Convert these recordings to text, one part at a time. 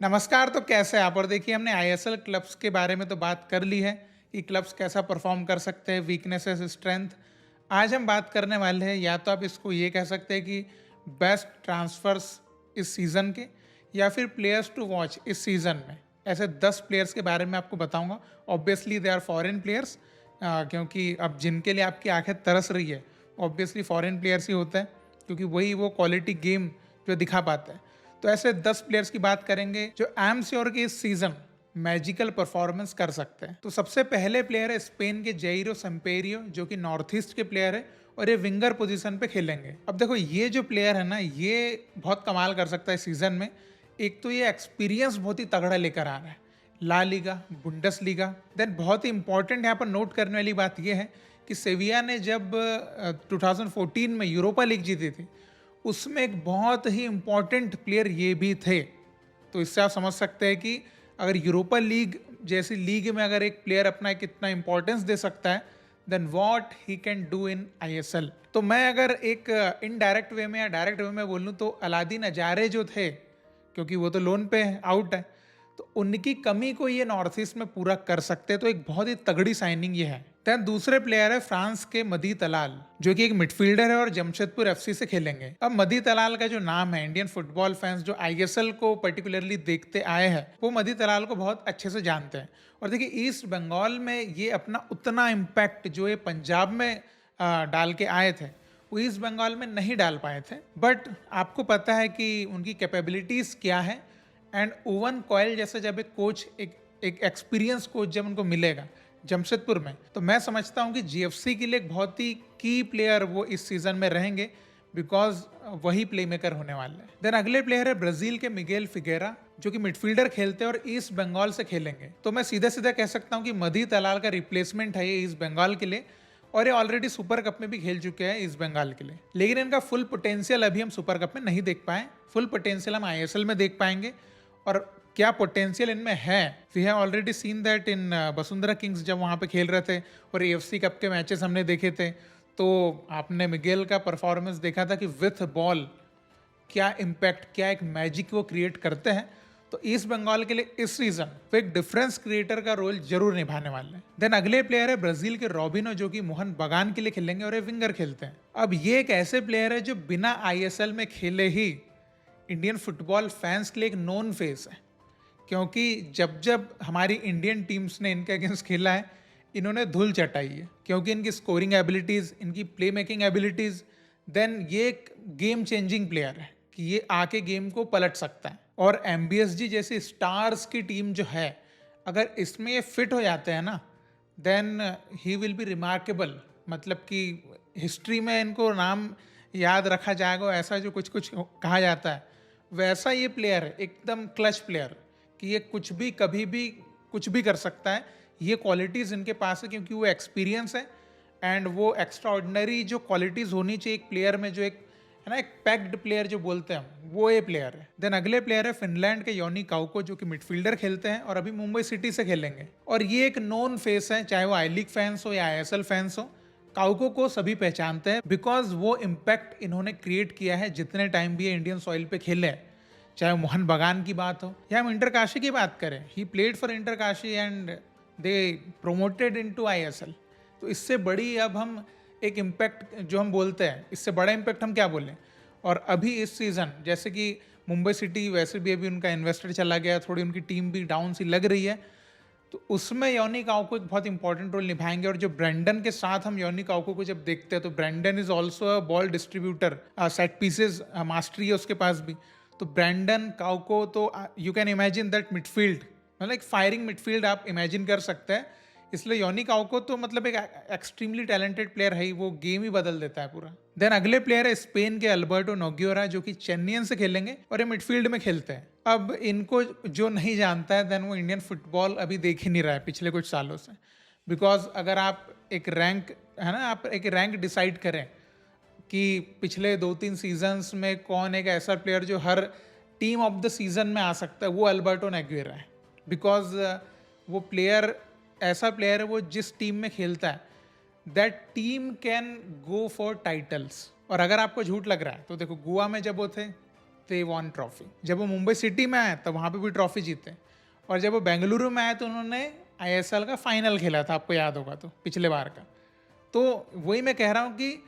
नमस्कार। तो कैसे हैं आप? और देखिए, हमने आईएसएल क्लब्स के बारे में तो बात कर ली है कि क्लब्स कैसा परफॉर्म कर सकते हैं, वीकनेसेस, स्ट्रेंथ। आज हम बात करने वाले हैं, या तो आप इसको ये कह सकते हैं कि बेस्ट ट्रांसफर्स इस सीज़न के, या फिर प्लेयर्स टू वॉच इस सीज़न में। ऐसे 10 प्लेयर्स के बारे में आपको बताऊंगा। Obviously they are foreign players, क्योंकि अब जिनके लिए आपकी आंखें तरस रही है, ऑब्वियसली फॉरेन प्लेयर्स ही होते हैं, क्योंकि वही वो क्वालिटी गेम जो दिखा पाते हैं। तो ऐसे 10 प्लेयर्स की बात करेंगे जो आई एम श्योर कि इस सीजन मैजिकल परफॉर्मेंस कर सकते हैं। तो सबसे पहले प्लेयर है स्पेन के जैरो सेम्पेरियो, जो कि नॉर्थ ईस्ट के प्लेयर है और ये विंगर पोजीशन पे खेलेंगे। अब देखो, ये जो प्लेयर है ना, ये बहुत कमाल कर सकता है सीजन में। एक तो ये एक्सपीरियंस बहुत ही तगड़ा लेकर आ रहा है, ला लीगा, बुंडस लीगा। देन बहुत ही इंपॉर्टेंट यहाँ पर नोट करने वाली बात यह है कि सेविया ने जब 2014 में यूरोपा लीग जीती थी, उसमें एक बहुत ही इंपॉर्टेंट प्लेयर ये भी थे। तो इससे आप समझ सकते हैं कि अगर यूरोपा लीग जैसी लीग में अगर एक प्लेयर अपना एक इतना इंपॉर्टेंस दे सकता है, then what he can do in ISL. तो मैं अगर एक इनडायरेक्ट वे में या डायरेक्ट वे में बोलूँ तो अलादीन अजारे जो थे, क्योंकि वो तो लोन पे आउट है, तो उनकी कमी को ये नॉर्थ ईस्ट में पूरा कर सकते हैं। तो एक बहुत ही तगड़ी साइनिंग ये है। देन दूसरे प्लेयर है फ्रांस के मदी तलाल, जो कि एक मिडफील्डर है और जमशेदपुर एफसी से खेलेंगे। अब मदी तलाल का जो नाम है, इंडियन फुटबॉल फैंस जो आईएसएल को पर्टिकुलरली देखते आए हैं, वो मदी तलाल को बहुत अच्छे से जानते हैं। और देखिए, ईस्ट बंगाल में ये अपना उतना इम्पैक्ट जो ये पंजाब में डाल के आए थे, वो ईस्ट बंगाल में नहीं डाल पाए थे। बट आपको पता है कि उनकी कैपेबिलिटीज़ क्या है। एंड ओवन कॉयल जैसा जब एक कोच, एक एक्सपीरियंस कोच जब उनको मिलेगा जमशेदपुर में, तो मैं समझता हूँ कि जीएफसी के लिए एक बहुत ही की प्लेयर वो इस सीजन में रहेंगे, बिकॉज वही प्ले मेकर होने वाले हैं। देन अगले प्लेयर है ब्राजील के मिगेल फिगेरा, जो कि मिडफील्डर खेलते हैं और ईस्ट बंगाल से खेलेंगे। तो मैं सीधा सीधा कह सकता हूँ कि मधी तलाल का रिप्लेसमेंट है ये ईस्ट बंगाल के लिए। और ये ऑलरेडी सुपर कप में भी खेल चुके हैं ईस्ट बंगाल के लिए, लेकिन इनका फुल पोटेंशियल अभी हम सुपर कप में नहीं देख पाए। फुल पोटेंशियल हम आईएसएल में देख पाएंगे। और क्या पोटेंशियल इनमें है, we have already seen that in Vasundhara Kings, जब वहाँ पे खेल रहे थे और एएफसी कप के मैचेस हमने देखे थे। तो आपने मिगेल का परफॉर्मेंस देखा था कि विथ बॉल क्या इम्पैक्ट, क्या एक मैजिक वो क्रिएट करते हैं। तो ईस्ट बंगाल के लिए इस सीजन वो एक डिफरेंस क्रिएटर का रोल जरूर निभाने वाले हैं। देन अगले प्लेयर है ब्राजील के रॉबिनो, जो कि मोहन बगान के लिए खेलेंगे और ये विंगर खेलते हैं। अब ये एक ऐसे प्लेयर है जो बिना आईएसएल में खेले ही इंडियन फुटबॉल फैंस के लिए एक नोन फेस है, क्योंकि जब जब हमारी इंडियन टीम्स ने इनके अगेंस्ट खेला है, इन्होंने धूल चटाई है, क्योंकि इनकी स्कोरिंग एबिलिटीज़, इनकी प्ले मेकिंग एबिलिटीज़। देन ये एक गेम चेंजिंग प्लेयर है कि ये आके गेम को पलट सकता है। और एमबीएसजी जैसी स्टार्स की टीम जो है, अगर इसमें ये फिट हो जाते हैं ना, then he will be remarkable. मतलब कि हिस्ट्री में इनको नाम याद रखा जाएगा, ऐसा जो कुछ कुछ कहा जाता है, वैसा ये प्लेयर है, एकदम क्लच प्लेयर, कि ये कुछ भी कभी भी कुछ भी कर सकता है। ये क्वालिटीज़ इनके पास है, क्योंकि वो एक्सपीरियंस है एंड वो एक्स्ट्रा ऑर्डिनरी जो क्वालिटीज़ होनी चाहिए एक प्लेयर में, जो एक है ना, एक पैक्ड प्लेयर जो बोलते हैं, वो ये प्लेयर है। देन अगले प्लेयर है फिनलैंड के योनी काउको, जो कि मिडफील्डर खेलते हैं और अभी मुंबई सिटी से खेलेंगे। और ये एक नोन फेस है, चाहे वो आई लीग फैंस हो या आईएसएल फैंस हो। काउको को सभी पहचानते हैं, बिकॉज वो इम्पैक्ट इन्होंने क्रिएट किया है जितने टाइम भी ये इंडियन सॉइल पे खेले हैं। चाहे मोहन बगान की बात हो या हम इंटर काशी की बात करें, he played for inter Kashi and they promoted into ISL. तो इससे बड़ी अब हम एक इम्पैक्ट जो हम बोलते हैं, इससे बड़ा इम्पैक्ट हम क्या बोलें। और अभी इस सीज़न जैसे कि मुंबई सिटी वैसे भी अभी उनका इन्वेस्टर चला गया, थोड़ी उनकी टीम भी डाउन सी लग रही है, तो उसमें योनी काउको एक बहुत इंपॉर्टेंट रोल निभाएंगे। और जो ब्रेंडन के साथ हम योनी काउको को जब देखते हैं, तो Brendan is also a ball distributor, set pieces mastery है उसके पास भी। तो ब्रेंडन काउको, तो you can imagine that midfield, मतलब एक फायरिंग मिडफील्ड आप इमेजिन कर सकते हैं। इसलिए योनी काउको तो मतलब एक एक्सट्रीमली टैलेंटेड प्लेयर है ही, वो गेम ही बदल देता है पूरा। देन अगले प्लेयर है स्पेन के अल्बर्टो नोग्योरा, जो कि चेन्नईयन से खेलेंगे और ये मिडफील्ड में खेलते हैं। अब इनको जो नहीं जानता है, देन वो इंडियन फुटबॉल अभी देख ही नहीं रहा है पिछले कुछ सालों से। बिकॉज अगर आप एक रैंक, है ना, आप एक रैंक डिसाइड करें कि पिछले 2-3 सीजन्स में कौन एक ऐसा प्लेयर जो हर टीम ऑफ द सीजन में आ सकता है, वो अल्बर्टो नेग्वेरा है। बिकॉज वो प्लेयर ऐसा प्लेयर है, वो जिस टीम में खेलता है, that team can go for titles. और अगर आपको झूठ लग रहा है, तो देखो गोवा में जब वो थे, दे वॉन ट्रॉफी। जब वो मुंबई सिटी में आए तब वहाँ पे भी ट्रॉफी जीते, और जब वो बेंगलुरु में आए तो उन्होंने आईएसएल का फाइनल खेला था, आपको याद होगा तो, पिछले बार का। तो वही मैं कह रहा हूँ कि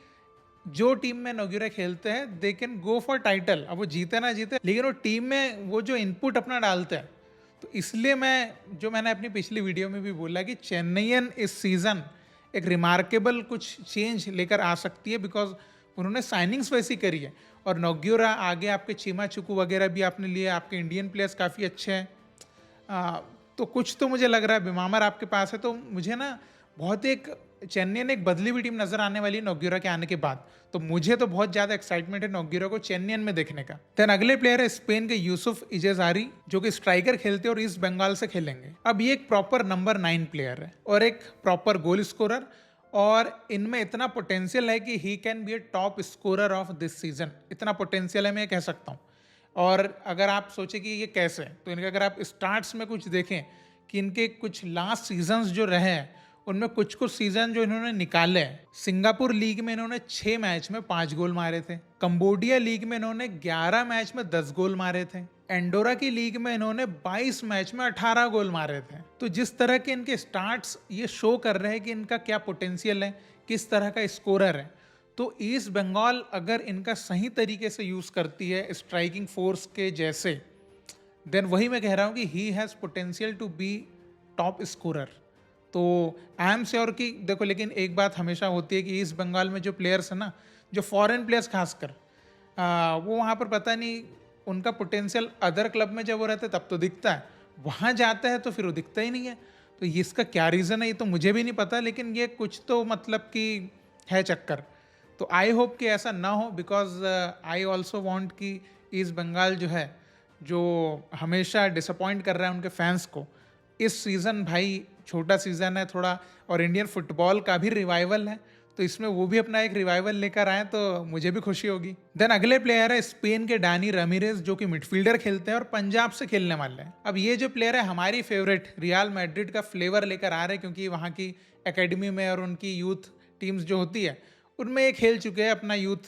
जो टीम में नोग्युरा खेलते हैं they can go for title. अब वो जीते ना जीते, लेकिन वो टीम में वो जो इनपुट अपना डालते हैं, तो इसलिए मैंने अपनी पिछली वीडियो में भी बोला कि चेन्नईयन इस सीज़न एक रिमार्केबल कुछ चेंज लेकर आ सकती है, बिकॉज उन्होंने साइनिंग्स वैसी करी है। और नोग्युरा आगे आपके चीमा चुकू वगैरह भी आपने लिए, आपके इंडियन प्लेयर्स काफ़ी अच्छे हैं। तो कुछ तो मुझे लग रहा है बिमामर आपके पास है, तो मुझे ना बहुत एक चेन्नई ने एक बदली हुई टीम नजर आने वाली है नोग्युरा के आने के बाद। तो मुझे तो बहुत ज्यादा एक्साइटमेंट है नोग्युरा को चेन्नईयन में देखने का। देन अगले प्लेयर है स्पेन के यूसुफ इजेजारी, जो कि स्ट्राइकर खेलते हैं और ईस्ट बंगाल से खेलेंगे। अब ये एक प्रॉपर नंबर 9 प्लेयर है और एक प्रॉपर गोल स्कोरर, और इनमें इतना पोटेंशियल है कि he can be A top scorer of this season. इतना पोटेंशियल है, मैं कह सकता हूँ। और अगर आप सोचें कि ये कैसे है, तो इनका अगर आप स्टार्ट्स में कुछ देखें कि इनके कुछ लास्ट सीजन्स जो रहे हैं उनमें कुछ कुछ सीजन जो इन्होंने निकाले हैं, सिंगापुर लीग में इन्होंने 6 मैच में 5 गोल मारे थे, कंबोडिया लीग में इन्होंने 11 मैच में 10 गोल मारे थे, एंडोरा की लीग में इन्होंने 22 मैच में 18 गोल मारे थे। तो जिस तरह के इनके स्टार्ट्स ये शो कर रहे हैं कि इनका क्या पोटेंशियल है, किस तरह का स्कोरर है। तो ईस्ट बंगाल अगर इनका सही तरीके से यूज़ करती है स्ट्राइकिंग फोर्स के जैसे, देन वही मैं कह रहा हूँ कि he has potential to be top scorer. तो आई एम श्योर कि देखो, लेकिन एक बात हमेशा होती है कि ईस्ट बंगाल में जो प्लेयर्स हैं ना, जो फॉरेन प्लेयर्स खासकर, वो वहाँ पर पता नहीं उनका पोटेंशियल अदर क्लब में जब वो रहते तब तो दिखता है, वहाँ जाता है तो फिर वो दिखता ही नहीं है। तो इसका क्या रीज़न है ये तो मुझे भी नहीं पता, लेकिन ये कुछ तो मतलब कि है चक्कर। तो आई होप कि ऐसा ना हो, बिकॉज आई ऑल्सो वॉन्ट कि ईस्ट बंगाल जो है, जो हमेशा डिसअपॉइंट कर रहा है उनके फैंस को, इस सीज़न भाई छोटा सीज़न है थोड़ा, और इंडियन फुटबॉल का भी रिवाइवल है, तो इसमें वो भी अपना एक रिवाइवल लेकर आए तो मुझे भी खुशी होगी। देन अगले प्लेयर है स्पेन के डानी रमीरेज, जो कि मिडफील्डर खेलते हैं और पंजाब से खेलने वाले हैं। अब ये जो प्लेयर है हमारी फेवरेट रियल मैड्रिड का फ्लेवर लेकर आ रहे हैं, क्योंकि वहाँ की एकेडमी में और उनकी यूथ टीम्स जो होती है उनमें ये खेल चुके हैं अपना यूथ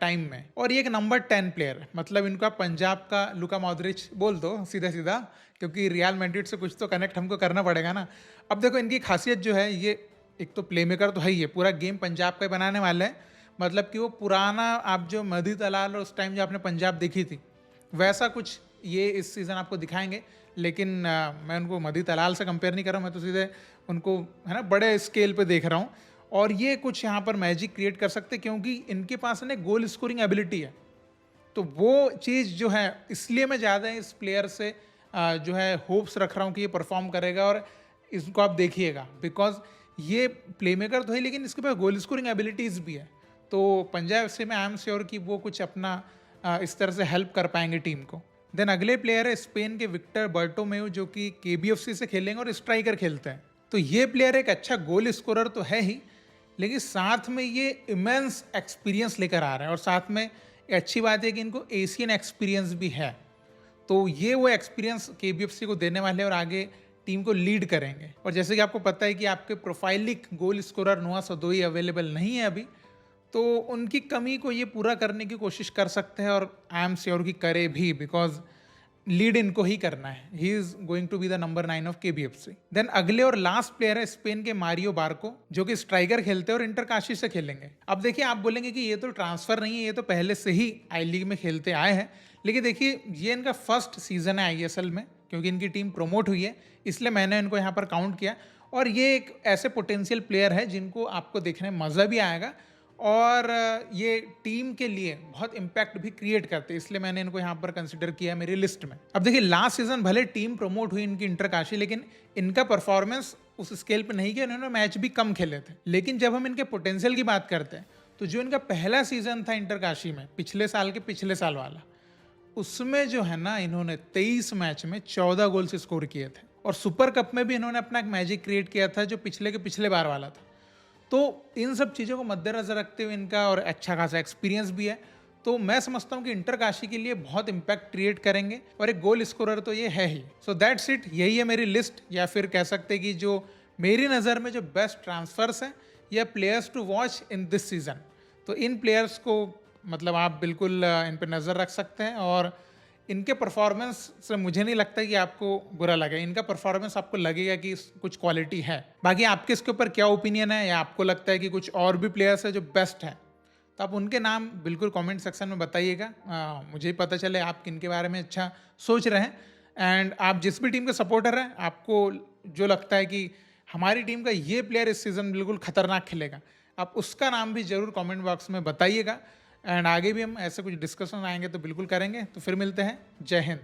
टाइम में। और ये एक नंबर 10 प्लेयर है, मतलब इनका पंजाब का लुका मॉड्रिच बोल दो सीधा सीधा, क्योंकि रियल मैड्रिड से कुछ तो कनेक्ट हमको करना पड़ेगा ना। अब देखो इनकी खासियत जो है, ये एक तो प्लेमेकर तो है ही है, पूरा गेम पंजाब का बनाने वाले हैं। मतलब कि वो पुराना आप जो मदी तलाल और उस टाइम जो आपने पंजाब देखी थी, वैसा कुछ ये इस सीज़न आपको दिखाएंगे। लेकिन मैं उनको मदी तलाल से कंपेयर नहीं कर रहा हूँ, मैं तो सीधे उनको है ना बड़े स्केल पे देख रहा हूँ। और ये कुछ यहाँ पर मैजिक क्रिएट कर सकते, क्योंकि इनके पास ना गोल स्कोरिंग एबिलिटी है। तो वो चीज़ जो है, इसलिए मैं ज़्यादा इस प्लेयर से जो है होप्स रख रहा हूँ कि ये परफॉर्म करेगा। और इसको आप देखिएगा, बिकॉज ये प्लेमेकर तो है, लेकिन इसके पास गोल स्कोरिंग एबिलिटीज़ भी है। तो पंजाब से मैं आई एम श्योर कि वो कुछ अपना इस तरह से हेल्प कर पाएंगे टीम को। देन अगले प्लेयर है स्पेन के विक्टर बर्टोमेउ, जो कि KBFC से खेलेंगे और स्ट्राइकर खेलते हैं। तो ये प्लेयर एक अच्छा गोल स्कोरर तो है ही, लेकिन साथ में ये इमेंस एक्सपीरियंस लेकर आ रहे हैं, और साथ में अच्छी बात है कि इनको एशियन एक्सपीरियंस भी है। तो ये वो एक्सपीरियंस KBFC को देने वाले हैं और आगे टीम को लीड करेंगे। और जैसे कि आपको पता है कि आपके प्रोफाइलिक गोल स्कोरर नोआ सदोई अवेलेबल नहीं है अभी, तो उनकी कमी को ये पूरा करने की कोशिश कर सकते हैं, और आई एम श्योर कि करे भी, बिकॉज लीड इनको ही करना है। He is going to be the number 9 of KBFC। Then अगले और लास्ट प्लेयर है स्पेन के मारियो बार्को, जो कि स्ट्राइकर खेलते हैं और इंटरकाशी से खेलेंगे। अब देखिए, आप बोलेंगे कि ये तो ट्रांसफर नहीं है, ये तो पहले से ही आई लीग में खेलते आए हैं। लेकिन देखिए, ये इनका फर्स्ट सीजन है ISL में, क्योंकि इनकी टीम प्रमोट हुई है, इसलिए मैंने इनको यहाँ पर काउंट किया। और ये एक ऐसे पोटेंशियल प्लेयर है जिनको आपको देखने में मज़ा भी आएगा, और ये टीम के लिए बहुत इम्पैक्ट भी क्रिएट करते हैं, इसलिए मैंने इनको यहाँ पर कंसिडर किया मेरी लिस्ट में। अब देखिए, लास्ट सीजन भले टीम प्रमोट हुई इनकी इंटरकाशी, लेकिन इनका परफॉर्मेंस उस स्केल पे नहीं किया, इन्होंने मैच भी कम खेले थे। लेकिन जब हम इनके पोटेंशियल की बात करते हैं, तो जो इनका पहला सीजन था इंटरकाशी में, पिछले साल वाला, उसमें जो है ना, इन्होंने 23 मैच में 14 गोल्स स्कोर किए थे। और सुपर कप में भी इन्होंने अपना एक मैजिक क्रिएट किया था, जो पिछले बार वाला था। तो इन सब चीज़ों को मद्देनजर रखते हुए इनका और अच्छा खासा एक्सपीरियंस भी है, तो मैं समझता हूँ कि इंटरकाशी के लिए बहुत इंपैक्ट क्रिएट करेंगे, और एक गोल स्कोरर तो ये है ही। सो दैट्स इट, यही है मेरी लिस्ट, या फिर कह सकते हैं कि जो मेरी नज़र में जो बेस्ट ट्रांसफर्स हैं या players to watch in this season. तो इन प्लेयर्स को मतलब आप बिल्कुल इन पे नज़र रख सकते हैं और इनके परफॉर्मेंस से मुझे नहीं लगता कि आपको बुरा लगे। इनका परफॉर्मेंस आपको लगेगा कि कुछ क्वालिटी है। बाकी आपके इसके ऊपर क्या ओपिनियन है या आपको लगता है कि कुछ और भी प्लेयर्स है जो बेस्ट हैं, तो आप उनके नाम बिल्कुल कमेंट सेक्शन में बताइएगा। मुझे भी पता चले आप किन के बारे में अच्छा सोच रहे हैं। एंड आप जिस भी टीम के सपोर्टर हैं, आपको जो लगता है कि हमारी टीम का ये प्लेयर इस सीज़न बिल्कुल खतरनाक खेलेगा, आप उसका नाम भी ज़रूर कमेंट बॉक्स में बताइएगा। एंड आगे भी हम ऐसे कुछ डिस्कशन आएंगे तो बिल्कुल करेंगे। तो फिर मिलते हैं। जय हिंद।